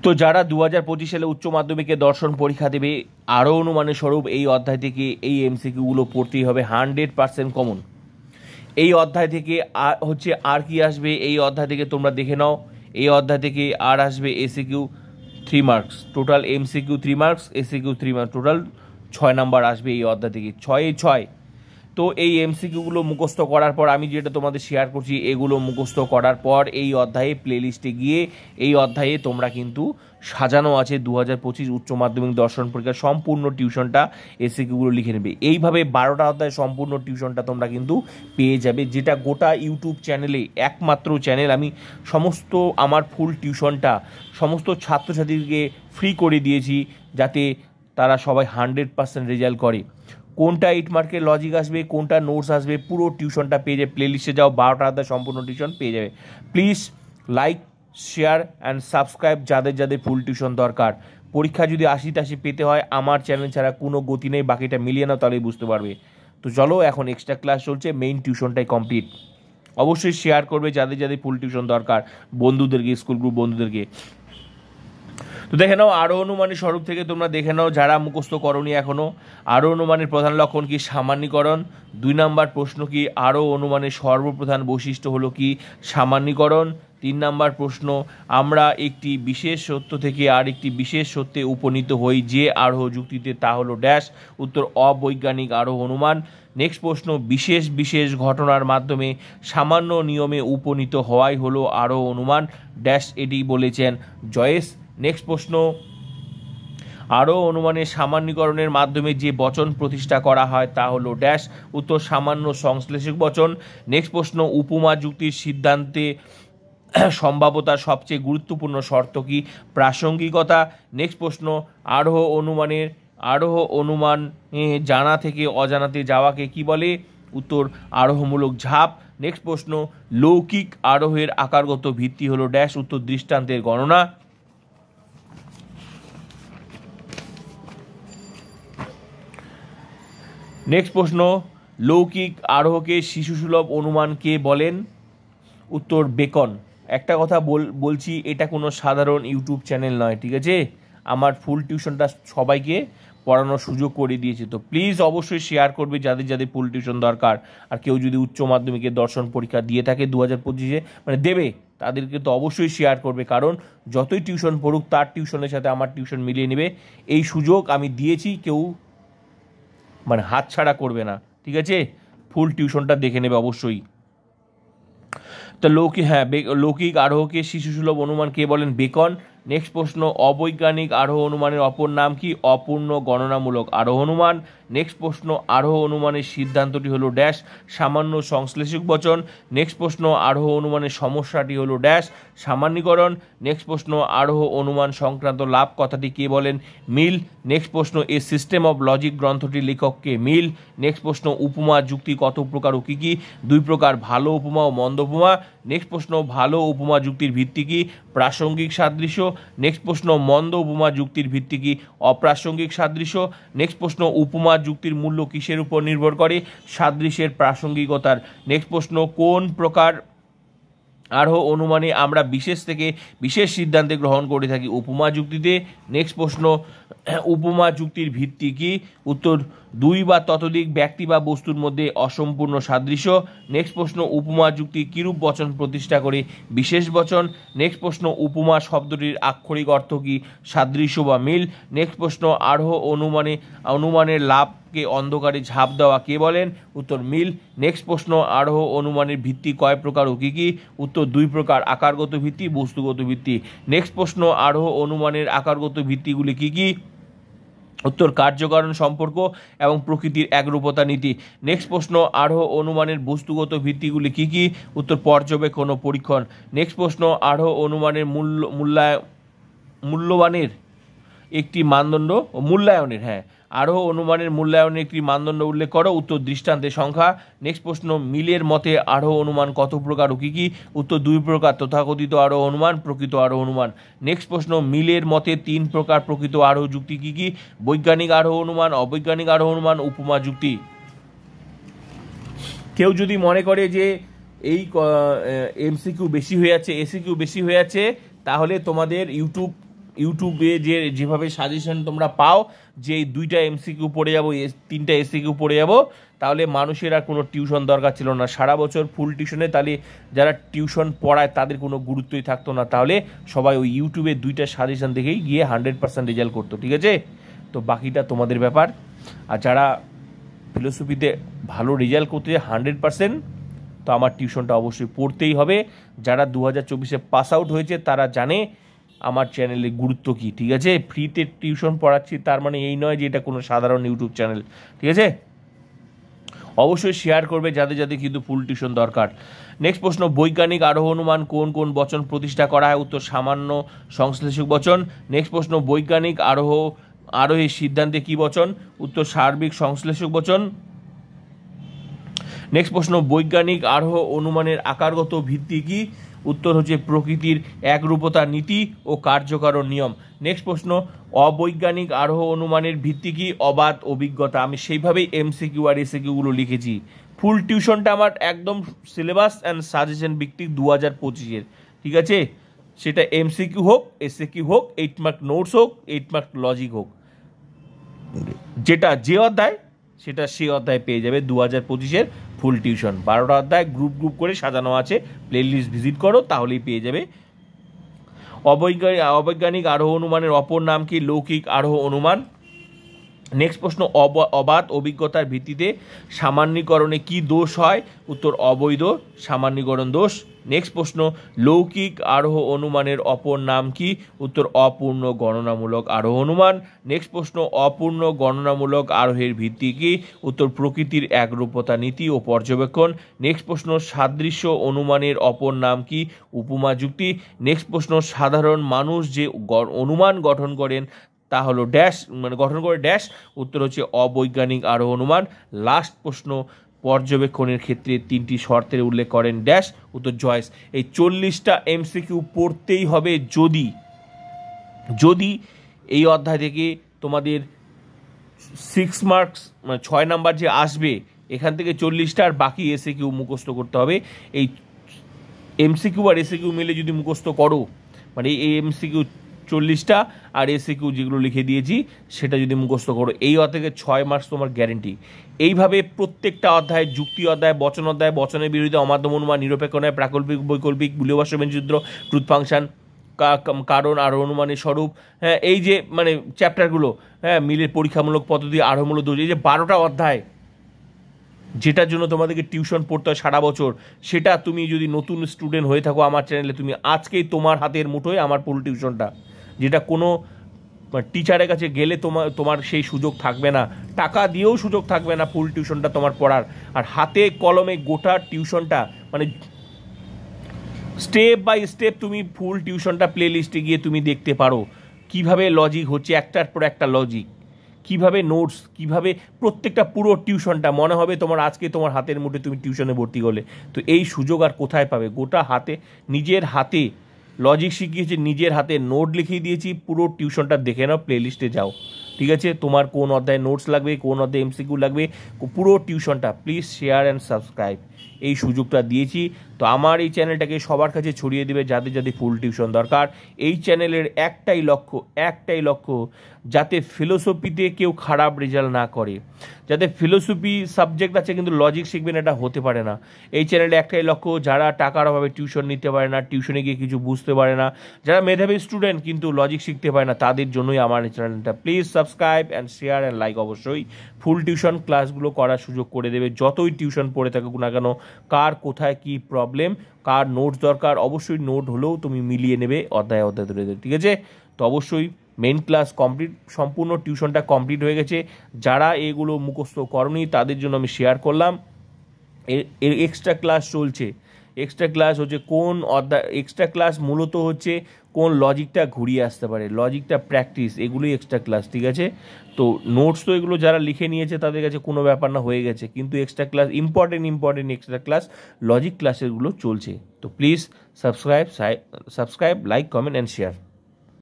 তো যারা 2025 সালে উচ্চ মাধ্যমিকে দর্শন পরীক্ষা দেবে, আরও অনুমানের স্বরূপ এই অধ্যায় থেকে এই এমসিকিউগুলো পড়তেই হবে, 100% কমন। এই অধ্যায় থেকে আর কি আসবে, এই অধ্যায় থেকে তোমরা দেখে নাও। এই অধ্যায় থেকে আর আসবে SCQ 3 marks, total MCQ 3 marks, SCQ 3 marks, total 6 number আসবে এই অধ্যায় থেকে, 6 তো এই এমসিকিউগুলো মুখস্থ করার পর আমি যেটা তোমাদের শেয়ার করছি, এগুলো মুখস্থ করার পর এই অধ্যায়ে প্লেলিস্টে গিয়ে এই অধ্যায়ে তোমরা কিন্তু সাজানো আছে 2025 উচ্চ মাধ্যমিক দর্শন পরীক্ষার সম্পূর্ণ টিউশনটা, এসিকিউগুলো লিখে নেবে। এইভাবে 12টা অধ্যায় সম্পূর্ণ টিউশনটা তোমরা কিন্তু পেয়ে যাবে, যেটা গোটা ইউটিউব চ্যানেলে একমাত্র চ্যানেল। আমি সমস্ত আমার ফুল টিউশনটা সমস্ত ছাত্রছাত্রীকে ফ্রি করে দিয়েছি, যাতে তারা সবাই 100% রেজাল্ট করে। কোনটা 8 মার্কের লজিক আসবে, কোনটা নোটস আসবে, পুরো টিউশনটা পেয়ে যাবে। প্লেলিস্টে যাও, 12টা অধ্যায় সম্পূর্ণ টিউশন পেয়ে যাবে। Please like, share and subscribe যাদের যাদের ফুল টিউশন দরকার। পরীক্ষা যদি 80 পেতে হয়, আমার চ্যানেল ছাড়া কোনো গতি নেই, বাকিটা মিলিয়ে নাও, তাহলেই বুঝতে পারবে। তো চলো, এখন এক্সট্রা ক্লাস চলছে, মেইন টিউশনটাই কমপ্লিট। অবশ্যই শেয়ার করবে যাদের যাদের ফুল টিউশন দরকার, বন্ধুদেরকে, স্কুল গ্রুপ বন্ধুদেরকে। তো দেখে নাও, আরও অনুমানের স্বরূপ থেকে তোমরা দেখে নাও, যারা মুখস্থ করনি এখনও। আরও অনুমানের প্রধান লক্ষণ কি? সামান্যীকরণ। 2 নাম্বার প্রশ্ন কি? আরও অনুমানের সর্বপ্রধান বৈশিষ্ট্য হলো কি? সামান্যীকরণ। 3 নাম্বার প্রশ্ন, আমরা একটি বিশেষ সত্য থেকে আরেকটি বিশেষ সত্যে উপনীত হই যে আরোহ যুক্তিতে, তা হলো ড্যাশ। উত্তর অবৈজ্ঞানিক আরোহ অনুমান। নেক্সট প্রশ্ন, বিশেষ বিশেষ ঘটনার মাধ্যমে সামান্য নিয়মে উপনীত হওয়াই হলো আরোহ অনুমান, ড্যাশ। এটি বলেছেন জয়েস। নেক্সট প্রশ্ন, আরও অনুমানের সামান্যীকরণের মাধ্যমে যে বচন প্রতিষ্ঠা করা হয় তা হলো ড্যাশ। উত্তর সামান্য সংশ্লেষক বচন। নেক্সট প্রশ্ন, উপমা যুক্তির সিদ্ধান্তে সম্ভাব্যতার সবচেয়ে গুরুত্বপূর্ণ শর্ত কি? প্রাসঙ্গিকতা। নেক্সট প্রশ্ন, আরোহ অনুমান জানা থেকে অজানাতে যাওয়াকে কি বলে? উত্তর আরোহমূলক ঝাঁপ। নেক্সট প্রশ্ন, লৌকিক আরোহের আকারগত ভিত্তি হলো ড্যাশ। উত্তর দৃষ্টান্তের গণনা। নেক্সট প্রশ্ন, লৌকিক আরোহকে শিশুসুলভ অনুমান কে বলেন? উত্তর বেকন। একটা কথা বলছি, এটা কোনো সাধারণ ইউটিউব চ্যানেল নয়, ঠিক আছে? আমার ফুল টিউশনটা সবাইকে পড়ানোর সুযোগ করে দিয়েছে। তো প্লিজ অবশ্যই শেয়ার করবে যাদের যাদের ফুল টিউশন দরকার। আর কেউ যদি উচ্চ মাধ্যমিকের দর্শন পরীক্ষা দিয়ে থাকে 2025-এ, মানে দেবে, তাদেরকে তো অবশ্যই শেয়ার করবে, কারণ যতই টিউশন পড়ুক তার টিউশনের সাথে আমার টিউশন মিলিয়ে নেবে। এই সুযোগ আমি দিয়েছি, কেউ মানে হাতছাড়া করবে না, ঠিক আছে? ফুল টিউশনটা দেখে নেবে অবশ্যই। তো লৌকিক আরোহকে শিশুসুলভ অনুমান কে বলেন? বেকন। নেক্সট প্রশ্ন, অবৈজ্ঞানিক আরোহ অনুমানের অপর নাম কি? অপূর্ণ গণনামূলক আরোহ অনুমান। নেক্সট প্রশ্ন, আরোহ অনুমানের সিদ্ধান্তটি হলো ড্যাশ। সামান্য সংশ্লেষক বচন। নেক্সট প্রশ্ন, আরোহ অনুমানের সমস্যাটি হলো ড্যাশ। সামান্যীকরণ। নেক্সট প্রশ্ন, আরোহ অনুমান সংক্রান্ত লাভ কথাটি কে বলেন? মিল। নেক্সট প্রশ্ন, এ সিস্টেম অফ লজিক গ্রন্থটির লেখককে? মিল। নেক্সট প্রশ্ন, উপমা যুক্তি কত প্রকার ও কী কী? 2 প্রকার, ভালো উপমা ও মন্দ উপমা। নেক্সট প্রশ্ন, ভালো উপমা যুক্তির ভিত্তি কি? প্রাসঙ্গিক সাদৃশ্য। নেক্সট প্রশ্ন, মন্দ উপমা যুক্তির ভিত্তি কি? অপ্রাসঙ্গিক সাদৃশ্য। নেক্সট প্রশ্ন, উপমা যুক্তির মূল্য কিসের উপর নির্ভর করে? সাদৃশ্যের প্রাসঙ্গিকতার। নেক্সট প্রশ্ন, কোন প্রকার আরোহ অনুমানে আমরা বিশেষ থেকে বিশেষ সিদ্ধান্তে গ্রহণ করে থাকি? উপমা যুক্তিতে। নেক্সট প্রশ্ন, উপমা যুক্তির ভিত্তি কি? উত্তর 2 বা ততোধিক ব্যক্তি বা বস্তুর মধ্যে অসম্পূর্ণ সাদৃশ্য। নেক্সট প্রশ্ন, উপমা যুক্তি কিরূপ বচন প্রতিষ্ঠা করে? বিশেষ বচন। নেক্সট প্রশ্ন, উপমা শব্দটির আক্ষরিক অর্থ কি? সাদৃশ্য বা মিল। নেক্সট প্রশ্ন, আরোহ অনুমানের লাভকে অন্ধকারে ঝাঁপ দেওয়া কে বলেন? উত্তর মিল। নেক্সট প্রশ্ন, আরোহ অনুমানের ভিত্তি কয় প্রকার ও কী কী? উত্তর 2 প্রকার, আকারগত ভিত্তি, বস্তুগত ভিত্তি। নেক্সট প্রশ্ন, আরোহ অনুমানের আকারগত ভিত্তিগুলি কী কী? উত্তর কার্যকারণ সম্পর্ক এবং প্রকৃতির একরূপতা নীতি। নেক্সট প্রশ্ন, আরোহ অনুমানের বস্তুগত ভিত্তিগুলি কী কী? উত্তর পর্যবেক্ষণ ও পরীক্ষণ। নেক্সট প্রশ্ন, আরোহ অনুমানের মূল্যবানের একটি মানদণ্ড ও মূল্যায়নের, আরোহ অনুমানের মূল্যায়নের একটি মানদণ্ড উল্লেখ করো। উত্তর দৃষ্টান্তের সংখ্যা। নেক্সট প্রশ্ন, মিলের মতে আরোহ অনুমান কত প্রকার ও কী কী? উত্তর 2 প্রকার, তথাকথিত আরোহ অনুমান, প্রকৃত আরোহ অনুমান। নেক্সট প্রশ্ন, মিলের মতে 3 প্রকার প্রকৃত আরোহ যুক্তি কী কী? বৈজ্ঞানিক আরোহ অনুমান, অবৈজ্ঞানিক আরোহ অনুমান, উপমা যুক্তি। কেউ যদি মনে করে যে এই এমসিকিউ বেশি হয়ে যাচ্ছে, এসিকিউ বেশি হয়ে যাচ্ছে, তাহলে তোমাদের ইউটিউব ইউটিউবে যেভাবে সাজেশন তোমরা পাও যে 2টা এমসিকিউ পড়ে যাবো, 3টা এসিকিউ পড়ে যাবো, তাহলে মানুষের আর কোনো টিউশন দরকার ছিল না। সারা বছর ফুল টিউশনে তাহলে যারা টিউশন পড়ায় তাদের কোনো গুরুত্বই থাকতো না, তাহলে সবাই ওই ইউটিউবে 2টা সাজেশন দেখেই গিয়ে 100% রেজাল্ট করতো। ঠিক আছে, তো বাকিটা তোমাদের ব্যাপার। আর যারা ফিলোসফিতে ভালো রেজাল্ট করতে 100%, তো আমার টিউশনটা অবশ্যই পড়তেই হবে। যারা 2024-এ পাস আউট হয়েছে তারা জানে আমার চ্যানেলের গুরুত্ব কী। ঠিক আছে, ফ্রিতে টিউশন পড়াচ্ছি তার মানে এই নয় যে এটা কোনো সাধারণ ইউটিউব চ্যানেল। ঠিক আছে, অবশ্যই শেয়ার করবে যাদের যাদের কিন্তু ফুল টিউশন দরকার। নেক্সট প্রশ্ন, বৈজ্ঞানিক আরোহ অনুমান কোন কোন বচন প্রতিষ্ঠা করা হয়? উত্তর সামান্য সংশ্লেষক বচন। নেক্সট প্রশ্ন, বৈজ্ঞানিক আরোহের সিদ্ধান্তে কি বচন? উত্তর সার্বিক সংশ্লেষক বচন। নেক্সট প্রশ্ন, বৈজ্ঞানিক আরোহ অনুমানের আকারগত ভিত্তি কি? উত্তর হচ্ছে প্রকৃতির একরূপতা নীতি ও কার্যকারণ নিয়ম। নেক্সট প্রশ্ন, অবৈজ্ঞানিক আরোহ অনুমানের ভিত্তি কি? অবাধ অভিজ্ঞতা। আমি সেইভাবেই এমসিকিউ আর এসিকিউগুলো লিখেছি। ফুল টিউশনটা আমার একদম সিলেবাস অ্যান্ড সাজেশন ভিত্তিক 2025-এর। ঠিক আছে, সেটা এমসিকিউ হোক, এসিকিউ হোক, 8 মার্ক নোটস হোক, 8 মার্ক লজিক হোক, যেটা যে অধ্যায় সেটা সে অধ্যায় পেয়ে যাবে 2025-এর ফুল টিউশন। 12টা অধ্যায় গ্রুপ গ্রুপ করে সাজানো আছে, প্লেলিস্ট ভিজিট করো তাহলেই পেয়ে যাবে। অবৈজ্ঞানিক আরোহ অনুমানের অপর নাম কি? লৌকিক আরোহ অনুমান। নেক্সট প্রশ্ন, অবাধ অভিজ্ঞতার ভিত্তিতে সামান্যীকরণে কি দোষ হয়? উত্তর অবৈধ সামান্যীকরণ দোষ। নেক্সট প্রশ্ন, লৌকিক আরোহ অনুমানের অপর নাম কি? উত্তর অপূর্ণ গণনামূলক আরোহ অনুমান। নেক্সট প্রশ্ন, অপূর্ণ গণনামূলক আরোহের ভিত্তি কি? উত্তর প্রকৃতির একরূপতা নীতি ও পর্যবেক্ষণ। নেক্সট প্রশ্ন, সাদৃশ্য অনুমানের অপর নাম কি? উপমা যুক্তি। নেক্সট প্রশ্ন, সাধারণ মানুষ যে অনুমান গঠন করেন তা হলো ড্যাশ, মানে গঠন করে ড্যাশ। উত্তর হচ্ছে অবৈজ্ঞানিক আরোহ অনুমান। লাস্ট প্রশ্ন, পর্যবেক্ষণের ক্ষেত্রে 3টি শর্তের উল্লেখ করেন ড্যাশ। উত্তর জয়েস। এই 40টা এমসিকিউ পড়তেই হবে যদি এই অধ্যায় থেকে তোমাদের 6 মার্কস মানে 6 নাম্বার যে আসবে এখান থেকে 40টা, আর বাকি এসিকিউ মুখস্থ করতে হবে। এই এমসিকিউ আর এসিকিউ মিলে যদি মুখস্থ করো, মানে এই এমসিকিউ 40টা আর এসিকিউ যেগুলো লিখে দিয়েছি সেটা যদি মুখস্থ করো, এই অধ্যায় থেকে 6 মার্কস তোমার গ্যারেন্টি। এইভাবে প্রত্যেকটা অধ্যায়, যুক্তি অধ্যায়, বচনের বিরোধী, অমাধ্যম অনুমান, নিরপেক্ষ নয়, প্রাকল্পিক বৈকল্পিক, বুলীয় ভাষ্য ব্যঞ্জনসূত্র, ট্রুথ ফাংশন, কারণ আর অনুমানের স্বরূপ, হ্যাঁ এই যে মানে চ্যাপ্টারগুলো, হ্যাঁ মিলের পরীক্ষামূলক পদ্ধতি, আরোহমূলক দোষ, এই যে 12টা অধ্যায় যেটার জন্য তোমাদেরকে টিউশন পড়তে হয় সারা বছর, সেটা তুমি যদি নতুন স্টুডেন্ট হয়ে থাকো আমার চ্যানেলে, তুমি আজকেই তোমার হাতের মুঠোয় আমার ফুল টিউশনটা, যেটা কোনো টিচারের কাছে গেলে তোমার সেই সুযোগ থাকবে না, টাকা দিয়েও সুযোগ থাকবে না ফুল টিউশনটা তোমার পড়ার। আর হাতে কলমে গোটা টিউশনটা, মানে স্টেপ বাই স্টেপ তুমি ফুল টিউশনটা প্লে লিস্টে গিয়ে তুমি দেখতে পারো কিভাবে লজিক হচ্ছে, একটার পর একটা লজিক, কিভাবে নোটস, কিভাবে প্রত্যেকটা পুরো টিউশনটা মনে হবে তোমার আজকে তোমার হাতের মুঠে তুমি টিউশনে ভর্তি করলে। তো এই সুযোগ আর কোথায় পাবে? গোটা হাতে, নিজের হাতে লজিক শিখিয়েছি, নিজের হাতে নোট লিখিয়ে দিয়েছি, পুরো টিউশনটা দেখে নাও, প্লে লিস্টে যাও। ঠিক আছে, তোমার কোন অধ্যায়ে নোটস লাগবে, কোন অধ্যায়ে এমসিকিউ লাগবে, পুরো টিউশনটা প্লিজ শেয়ার অ্যান্ড সাবস্ক্রাইব, এই সুযোগটা দিয়েছি। তো আমার এই চ্যানেলটাকে সবার কাছে ছড়িয়ে দেবে যাদের যাদের ফুল টিউশন দরকার। এই চ্যানেলের একটাই লক্ষ্য, যাতে ফিলোসফিতে কেউ খারাপ রেজাল্ট না করে। যাতে ফিলোসফি সাবজেক্ট আছে কিন্তু লজিক শিখবেন, এটা হতে পারে না। এই চ্যানেলে একটাই লক্ষ্য, যারা টাকার অভাবে টিউশন নিতে পারে না, টিউশনে গিয়ে কিছু বুঝতে পারে না, যারা মেধাবী স্টুডেন্ট কিন্তু লজিক শিখতে পারে না, তাদের জন্যই আমার এই চ্যানেলটা। Please subscribe and share and like. অবশ্যই ফুল টিউশন ক্লাসগুলো করার সুযোগ করে দেবে, যতই টিউশন পড়ে থাকুক না কেন, কার কোথায় কি প্রবলেম, কার নোটস দরকার, অবশ্যই নোট হলেও তুমি মিলিয়ে নেবে অধ্যায় ধরে। ঠিক আছে, তো অবশ্যই মেন ক্লাস কমপ্লিট, সম্পূর্ণ টিউশনটা কমপ্লিট হয়ে গেছে। যারা এগুলো মুখস্থ করনি তাদের জন্য আমি শেয়ার করলাম। এর এক্সট্রা ক্লাস চলছে। এক্সট্রা ক্লাস হচ্ছে কোন অধ্যায়, এক্সট্রা ক্লাস মূলত হচ্ছে কোন লজিকটা ঘুরিয়ে আসতে পারে, লজিকটা প্র্যাকটিস, এগুলোই এক্সট্রা ক্লাস। ঠিক আছে, তো নোটস তো এগুলো যারা লিখে নিয়েছে তাদের কাছে কোনো ব্যাপার না, হয়ে গেছে, কিন্তু extra class important extra class, logic ক্লাসেরগুলো চলছে। তো please subscribe, like, comment and share.